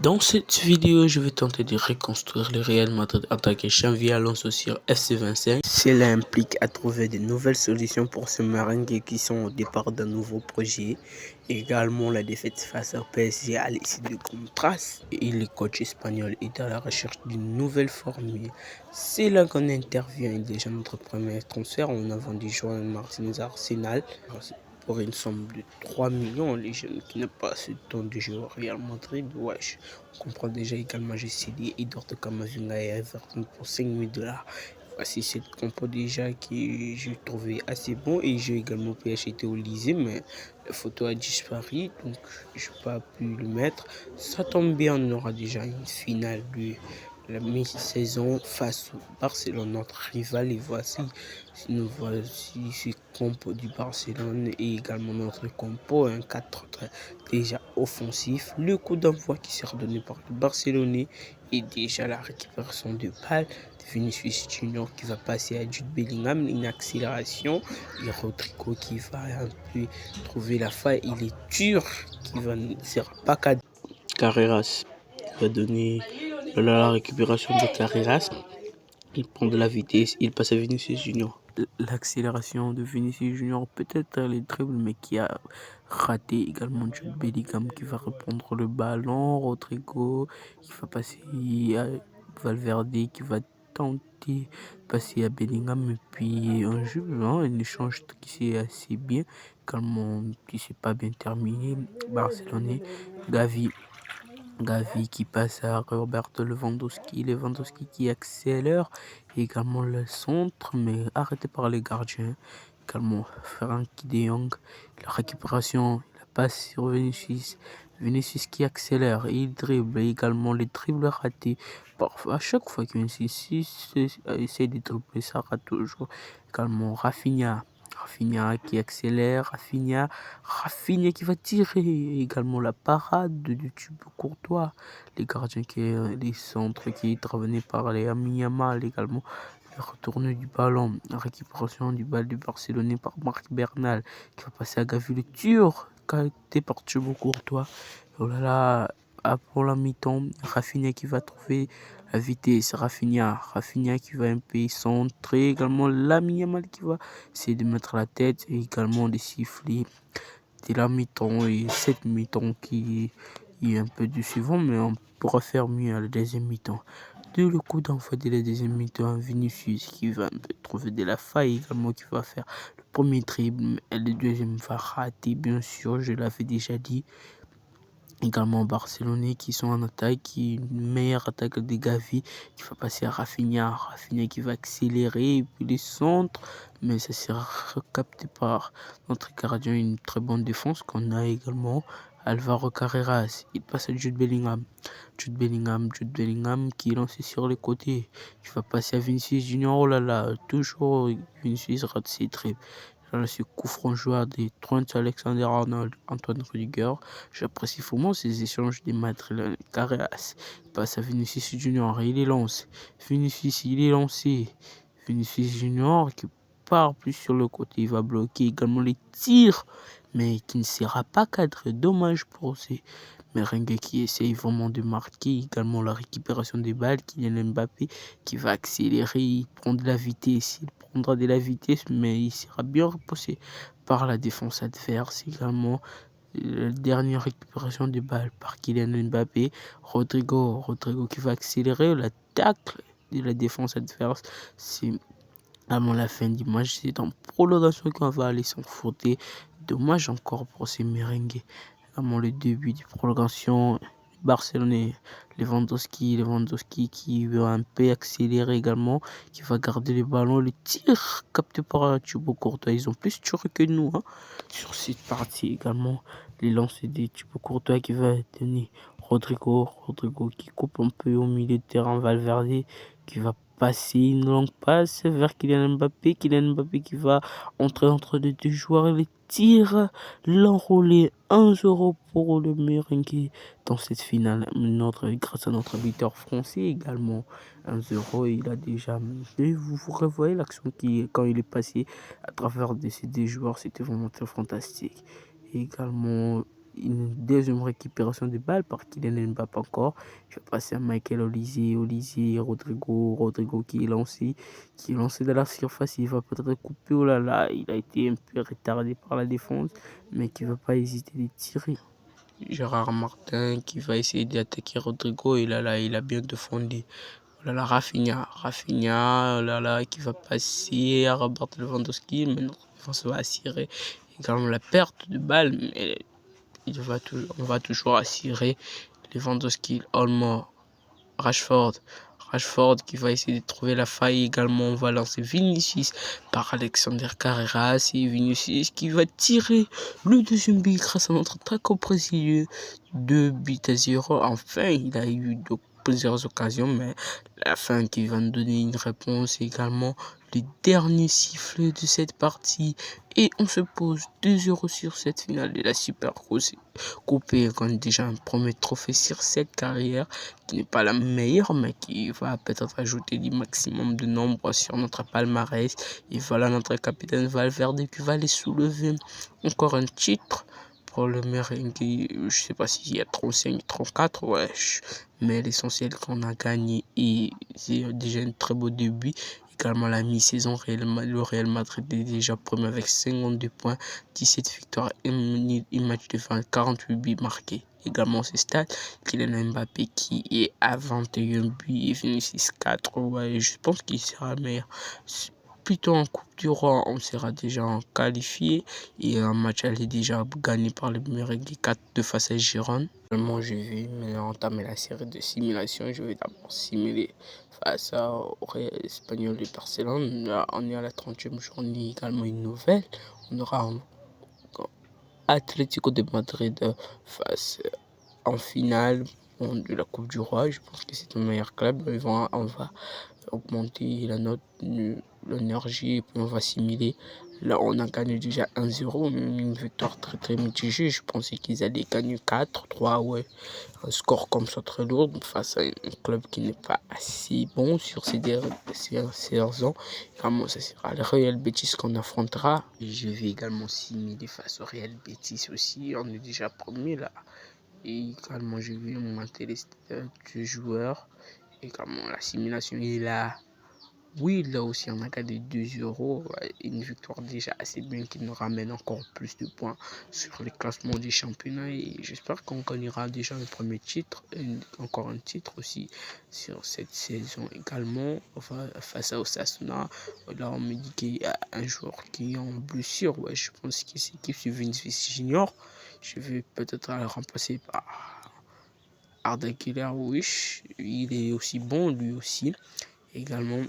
Dans cette vidéo, je vais tenter de reconstruire le Real Madrid en tant que Xavi Alonso sur FC25. Cela implique à trouver de nouvelles solutions pour ce merengue qui sont au départ d'un nouveau projet. Également, la défaite face au PSG à l'issue du contrat. Et le coach espagnol est à la recherche d'une nouvelle formule. C'est là qu'on intervient déjà notre premier transfert. On a vendu João Martins à Arsenal pour une somme de 3 millions. Les jeunes qui n'ont pas ce temps de jouer au Real Madrid, wesh. On comprend déjà également, j'ai cédé Eduardo Camavinga et Everton pour 5 000 $. Voici cette compo déjà que j'ai trouvé assez bon, et j'ai également pu acheter au lycée, mais la photo a disparu, donc je n'ai pas pu le mettre. Ça tombe bien, on aura déjà une finale de la mi-saison face au Barcelone, notre rival, et voici ce compo du Barcelone et également notre compo, un 4 déjà offensif. Le coup d'envoi qui sera donné par le Barcelonais et déjà la récupération de balle de Vinicius Junior qui va passer à Jude Bellingham, une accélération, et Rodrigo qui va un peu trouver la faille, il est dur qui ne sera pas Carreras va donner la récupération de Carreras. Il prend de la vitesse, il passe à Vinicius Junior. L'accélération de Vinicius Junior, peut-être les dribbles, mais qui a raté également Jude Bellingham qui va reprendre le ballon. Rodrigo qui va passer à Valverde qui va tenter de passer à Bellingham, et puis un jeu, un échange qui s'est assez bien, également qui s'est pas bien terminé. Barcelonais, Gavi qui passe à Roberto Lewandowski qui accélère, et également le centre, mais arrêté par les gardiens. Également Frenkie de Jong, la récupération, la passe sur Vinicius qui accélère et il dribble, et également les dribbles ratés. Parfois, à chaque fois que Vinicius essaie de dribbler, ça rate toujours. Également Rafinha qui accélère, Rafinha qui va tirer, également la parade de Thibaut Courtois, les gardiens les centres qui travaillent par les Lamine Yamal, également le retourne du ballon, la récupération du ballon du Barcelone par Marc Bernal qui va passer à Gavi, le tir qualité par Thibaut Courtois. Oh là là, pour la mi-temps, Rafinha qui va trouver la vitesse, Rafinha qui va un peu centrer, également Lamine Yamal qui va essayer de mettre la tête, et également des sifflets de la mi-temps, et cette mi-temps qui est un peu du suivant, mais on pourra faire mieux à la deuxième mi-temps. De le coup d'envoi de la deuxième mi-temps, Vinicius qui va un peu trouver de la faille, également qui va faire le premier dribble, et le deuxième va rater, bien sûr, je l'avais déjà dit. Également Barcelonais qui sont en attaque, qui une meilleure attaque de Gavi qui va passer à Rafinha qui va accélérer, et puis les centres, mais ça sera capté par notre gardien, une très bonne défense qu'on a également. Alvaro Carreras, il passe à Jude Bellingham qui est lancé sur les côtés, qui va passer à Vinicius Junior. Oh là là, toujours Vinicius rate ses dribbles. Là, ce coup franc joueur de Trent Alexander-Arnold, Antoine Rudiger. J'apprécie vraiment ces échanges de Madrid. Carreras passe à Vinicius Junior, il est lancé. Vinicius Junior qui part plus sur le côté, il va bloquer également les tirs, mais qui ne sera pas cadré. Dommage pour ces merengues qui essayent vraiment de marquer. Également la récupération des balles, Kylian Mbappé qui va accélérer, il prend de la vitesse, mais il sera bien repoussé par la défense adverse. Également la dernière récupération de balles par Kylian Mbappé, Rodrigo qui va accélérer la tacle de la défense adverse. C'est avant la fin du match, c'est en prolongation qu'on va aller s'en foutre. Dommage encore pour ces merengues. Avant le début de prolongation, Barcelone, Lewandowski qui veut un peu accélérer également, qui va garder le ballon, le tir capté par Thibaut Courtois. Ils ont plus tiré que nous sur cette partie également. Les lancers de Thibaut Courtois qui va tenir Rodrigo qui coupe un peu au milieu de terrain, Valverde qui va passer une longue passe vers Kylian Mbappé qui va entrer entre les deux joueurs et les tire, l'enroulé 1-0 pour le merengue dans cette finale. Grâce à notre buteur français également 1-0, il a déjà et vous revoyez l'action quand il est passé à travers de ces deux joueurs, c'était vraiment très fantastique. Et également une deuxième récupération de balle par Kylian Mbappé encore. Je vais passer à Michael Olise, Rodrigo qui est lancé dans la surface. Il va peut-être couper. Oh là là, il a été un peu retardé par la défense, mais qui ne va pas hésiter de tirer. Gérard Martin qui va essayer d'attaquer Rodrigo. Et là, il a bien défendu. Oh là là, Rafinha, oh là là, qui va passer à Robert Lewandowski, mais notre défense va assurer également la perte de balle, mais on va toujours assurer Lewandowski, Olmo, Rashford qui va essayer de trouver la faille également. On va lancer Vinicius par Alexander Carreras et Vinicius qui va tirer le deuxième but grâce à notre attaque au Brésil. 2-0. Enfin, il a eu plusieurs occasions, mais la fin qui va nous donner une réponse également. Les derniers sifflets de cette partie et on se pose 2-0 sur cette finale de la Super Coupe et on a déjà un premier trophée sur cette carrière qui n'est pas la meilleure mais qui va peut-être ajouter du maximum de nombre sur notre palmarès. Et voilà notre capitaine Valverde qui va les soulever. Encore un titre pour le merengue. Je sais pas s'il y a 35, 34, ouais, mais l'essentiel qu'on a gagné et c'est déjà un très beau début. Également la mi-saison, le Real Madrid est déjà premier avec 52 points, 17 victoires et un match de fin, 48 buts marqués. Également ce stade, Kylian Mbappé qui est à 21 buts et Vinicius 4. Ouais, je pense qu'il sera meilleur. Plutôt en Coupe du Roi, on sera déjà qualifié et un match allé déjà gagné par le merengue 4-2 face à Girone. Moi, je vais maintenant entamer la série de simulations. Je vais d'abord simuler face au Real Espagnol de Barcelone. Là, on est à la 30e journée, également une nouvelle. On aura Atlético de Madrid face en finale de la Coupe du Roi. Je pense que c'est le meilleur club. On va augmenter la note, l'énergie et puis on va simuler. Là, on a gagné déjà 1-0, une victoire très très mitigée. Je pensais qu'ils allaient gagner 4-3, ouais. Un score comme ça très lourd face à un club qui n'est pas assez bon sur ces dernières ans. Vraiment, ça sera le Real Betis qu'on affrontera. Et je vais également simuler face au Real Betis aussi. On est déjà premier là. Et également, je vais augmenter les stats du joueur. Également, la simulation est là. Oui, là aussi, on a gagné 2-0. Une victoire déjà assez bien qui nous ramène encore plus de points sur le classement du championnat. Et j'espère qu'on gagnera déjà le premier titre. Et encore un titre aussi sur cette saison également. Enfin, face à Osasuna. Là, on me dit qu'il y a un joueur qui est en blessure. Ouais, je pense que c'est l'équipe sur Vinicius Junior. Je vais peut-être le remplacer par Arda Güler. Oui, il est aussi bon, lui aussi. Également,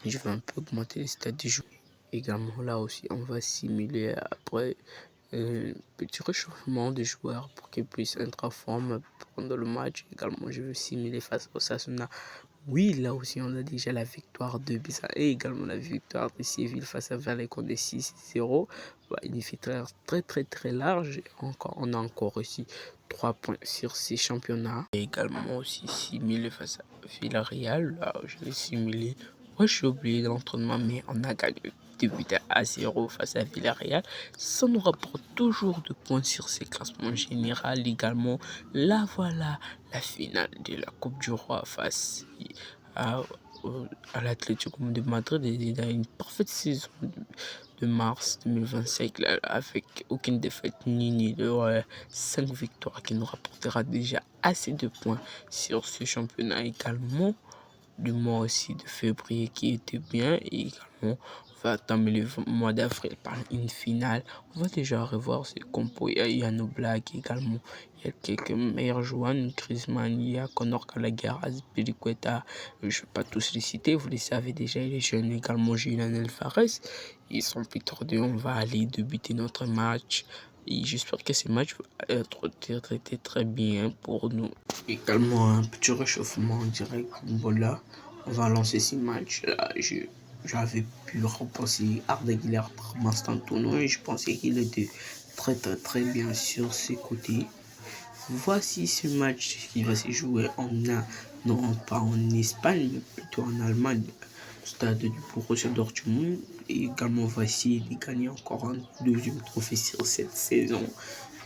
je vais un peu augmenter les stats du jeu. Également, là aussi, on va simuler après un petit réchauffement des joueurs pour qu'ils puissent être en forme pendant le match. Également, je vais simuler face au Sasuna. Oui, là aussi, on a déjà la victoire de Bisa et également la victoire de Séville face à Vallecano de 6-0. Une victoire très très très large. On a encore aussi 3 points sur ces championnats. Et également aussi simulé face à Villarreal. Là, je vais simuler. Moi, je suis oublié de l'entraînement, mais on a gagné 2-0 face à Villarreal. Ça nous rapporte toujours de points sur ces classements généraux également. Là, voilà la finale de la Coupe du Roi face à, l'Atlético de Madrid. Il a une parfaite saison de mars 2025 là, avec aucune défaite ni de 5 victoires qui nous rapportera déjà assez de points sur ce championnat également. Du mois aussi de février qui était bien et également on va attendre le mois d'avril par une finale. On va déjà revoir ces compos. Il y a nos blagues également. Il y a quelques meilleurs joueurs, Griezmann, il y a Conor Gallagher, Azpilicueta. Je ne vais pas tous les citer, vous les savez déjà. Les jeunes également, Julian Alvarez. Ils sont plus tordus. On va aller débuter notre match. Et j'espère que ce match va être traité très bien pour nous. Également un petit réchauffement en direct. Voilà, on va lancer ce match. Là, j'avais pu remplacer Arda Güler par Mastantuono et je pensais qu'il était très très très bien sur ses côtés. Voici ce match qui va se jouer non pas en Espagne, mais plutôt en Allemagne. Stade du Borussia Dortmund. Et également, on va essayer de gagner encore un deuxième trophée sur cette saison.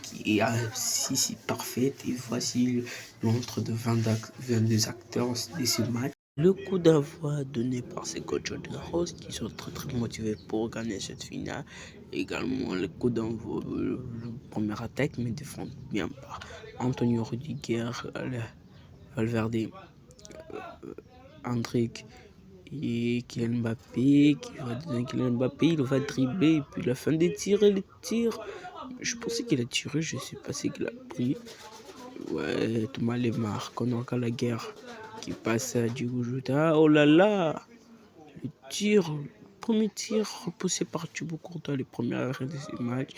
qui est si parfaite. Et voici l'entre de 22 acteurs de ce match. Le coup d'envoi donné par ces coachs de Rose qui sont très motivés pour gagner cette finale. Également le coup d'envoi, le première attaque, mais défend bien par Antonio Rudiger, Valverde, Hendrick et Kylian Mbappé qui va donner Kylian Mbappé, il va dribbler et puis la fin des tirs et les tirs. Je pensais qu'il a tiré, je sais pas ce qu'il a pris. Ouais, Thomas Lemar, Conor Gallagher qui passe à Diogo Jota. Oh là là, le tir, le premier tir repoussé par Thibaut Courtois, les premiers arrêts de ce match.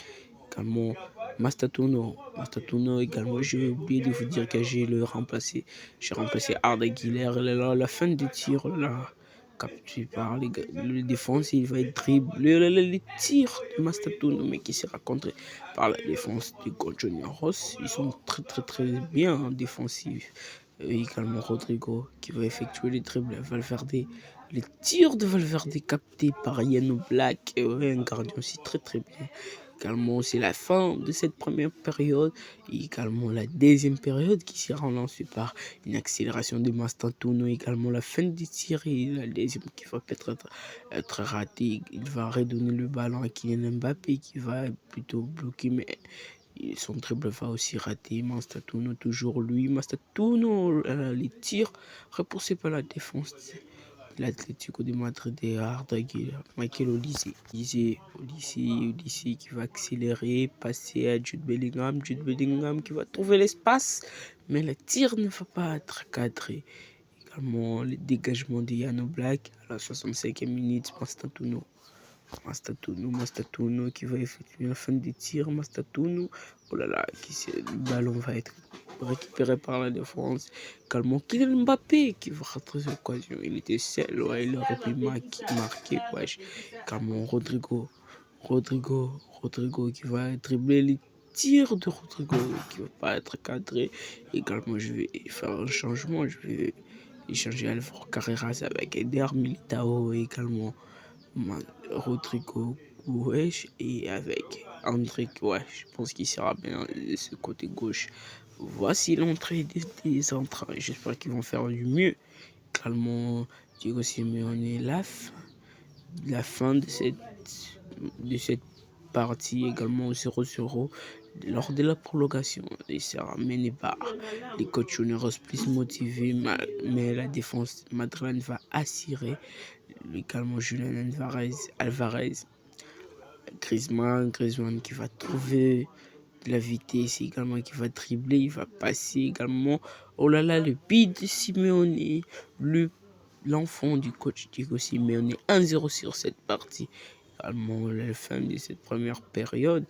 Également Mastatuno également, j'ai oublié de vous dire que j'ai remplacé Arda Güler. La fin du tir là, capturé par le défense, il va être dribblé. Les tirs de Mastatuno, mais qui sera contré par la défense du coach Junior Ross. Ils sont très bien en défensif. Également Rodrigo qui va effectuer les dribbles à Valverde. Les tirs de Valverde captés par Yann Black, un gardien aussi très bien. Également, c'est la fin de cette première période et également la deuxième période qui sera lancée par une accélération de Mastatuno. Également, la fin du tir et la deuxième qui va peut-être être ratée. Il va redonner le ballon à Kylian Mbappé qui va plutôt bloquer, mais son dribble va aussi rater. Mastatuno, toujours lui. Mastatuno, les tirs repoussés par la défense. L'Atlético de Madrid et Arda Güler, Michael Olise qui va accélérer, passer à Jude Bellingham qui va trouver l'espace, mais le tir ne va pas être cadré. Également le dégagement de Yann Black à la 65e minute, Mastatuno qui va effectuer la fin des tirs. Mastatuno, oh là là, le ballon va être récupéré par la défense. Également Kylian Mbappé qui va rater l'occasion. Il était seul, ouais, il aurait pu marquer. Ouais. Également Rodrigo qui va dribbler les tirs de Rodrigo qui va pas être cadré. Également, je vais faire un changement. Je vais échanger Alvaro Carreras avec Eder Militao également. Rodrigo Wesh et avec Hendrick, ouais, je pense qu'il sera bien de ce côté gauche. Voici l'entrée des entrants. J'espère qu'ils vont faire du mieux. Également, Diego Simeone, la fin de cette partie également au 0-0 lors de la prolongation. Il sera mené par les coachs juniors plus motivés, mais la défense madrilène va assurer. Également Julian Alvarez, Griezmann qui va trouver de la vitesse, également qui va dribbler, il va passer également. Oh là là, le but de Simeone, l'enfant du coach Diego Simeone, 1-0 sur cette partie. Également la fin de cette première période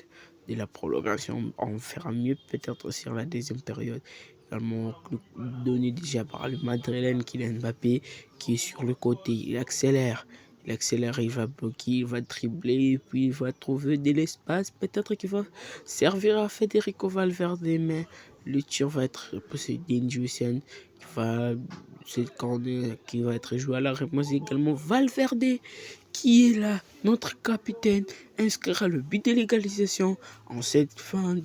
de la prolongation, on fera mieux peut-être sur la deuxième période. Également donné déjà par le Madrilène Kylian Mbappé qui est sur le côté, il accélère, il va bloquer, il va dribbler, puis il va trouver de l'espace, peut-être qu'il va servir à Federico Valverde, mais le tir va être possédé d'Injusen, qui va être joué à la réponse. Également Valverde qui est là, notre capitaine, inscrira le but de l'égalisation en cette fin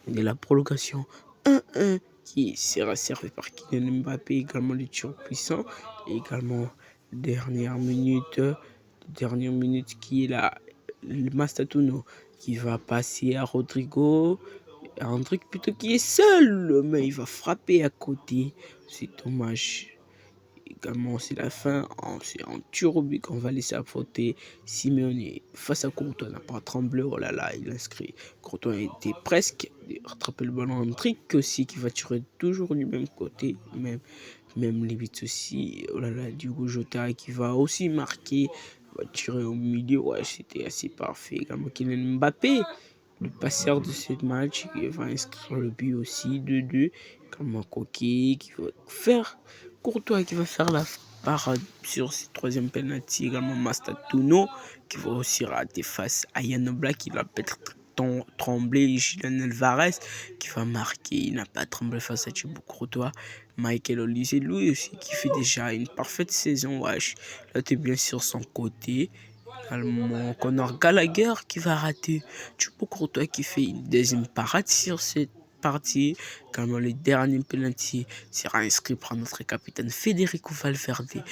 de la prolongation 1-1 qui sera servi par Kylian Mbappé, également le tir puissant, et également dernière minute qui est là, le Mastatuno qui va passer à Rodrigo, un truc plutôt qui est seul, mais il va frapper à côté, c'est dommage. Également, c'est la fin, c'est en tir au but qu'on va laisser affronter Simeone face à Courtois, n'a pas tremblé, oh là là, il inscrit. Courtois était presque rattraper le ballon, un trick aussi qui va tirer toujours du même côté, même limite aussi, oh là là, Diogo Jota qui va aussi marquer, va tirer au milieu, ouais, c'était assez parfait. Également Kylian Mbappé, le passeur de ce match, il va inscrire le but aussi, 2-2, comme Koké qui va faire Courtois qui va faire la parade sur ce troisième penalty. Également Mastatuno qui va aussi rater face à Yann Black qui va peut-être trembler. Julian Alvarez qui va marquer. Il n'a pas tremblé face à Thibaut Courtois. Michael Olise, lui aussi qui fait déjà une parfaite saison. Wesh. Là, tu es bien sur son côté. Également, Conor Gallagher qui va rater. Thibaut Courtois qui fait une deuxième parade sur cette partie. Également, le dernier penalty sera inscrit par notre capitaine Federico Valverde.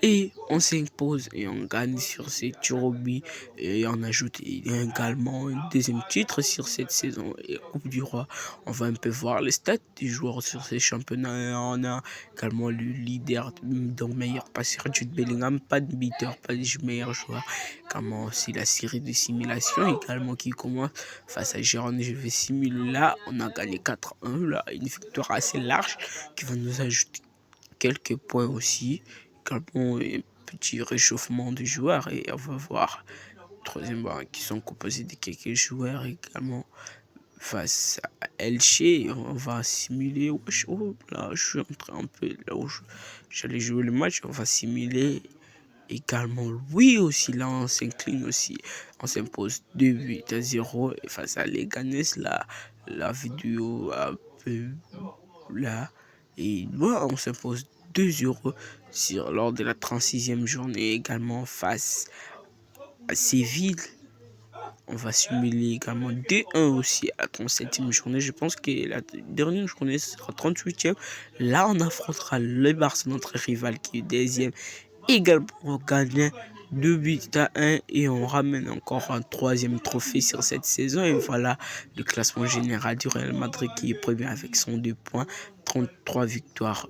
Et on s'impose et on gagne sur ces tirs au but. Et on ajoute également un deuxième titre sur cette saison et Coupe du Roi. On va un peu voir les stats des joueurs sur ces championnats. On a également le leader, donc meilleur passeur, Jude Bellingham, pas de beater, pas de meilleur joueur. Également aussi la série de simulations également qui commence face à Gérone. Je vais simuler là. On a gagné 4-1. Là, une victoire assez large qui va nous ajouter quelques points aussi. Également un petit réchauffement de joueurs et on va voir troisième banc qui sont composés de quelques joueurs également face à Elche. On va simuler. Oh, là, je suis entré un peu là où j'allais jouer le match. On va simuler également. Oui, aussi là, on s'incline aussi. On s'impose 2-8-0 face à Leganés. Là, la vidéo un peu là. Et voilà, on s'impose 2-0 lors de la 36e journée également face à Séville. On va simuler également 2-1 aussi à la 37e journée. Je pense que la dernière journée sera 38e. Là, on affrontera le Barça, notre rival qui est deuxième. Également, on gagne 2-1 et on ramène encore un troisième trophée sur cette saison. Et voilà le classement général du Real Madrid qui est premier avec 102 points, 33 victoires,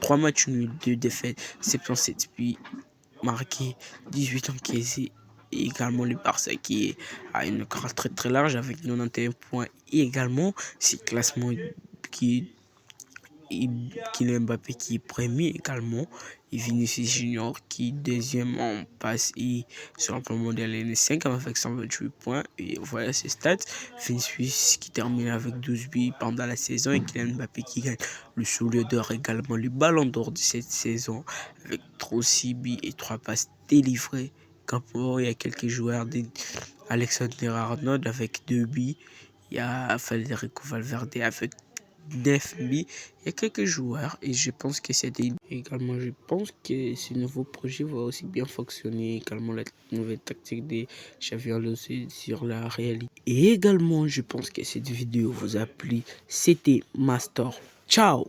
3 matchs nuls, 2 défaites, 77 buts marqués, 18 encaissés. Et également le Barça qui a une carte très très large avec 91 points. Et également, ce classement qui Kylian Mbappé qui est premier également, et Vinicius Junior qui est deuxième en passe et sur le plan mondial N5 avec 128 points. Et voilà ses stats. Vinicius qui termine avec 12 buts pendant la saison et Kylian Mbappé qui gagne le soulier d'or également, le ballon d'or de cette saison avec 36 buts et 3 passes délivrées. Quand il y a quelques joueurs Alexander Arnold avec 2 buts. Il y a Federico Valverde avec 9 buts. Il y a quelques joueurs et je pense que également, je pense que ce nouveau projet va aussi bien fonctionner. Également, la nouvelle tactique de Xavi Alonso sur la réalité. Et également, je pense que cette vidéo vous a plu. C'était Master. Ciao!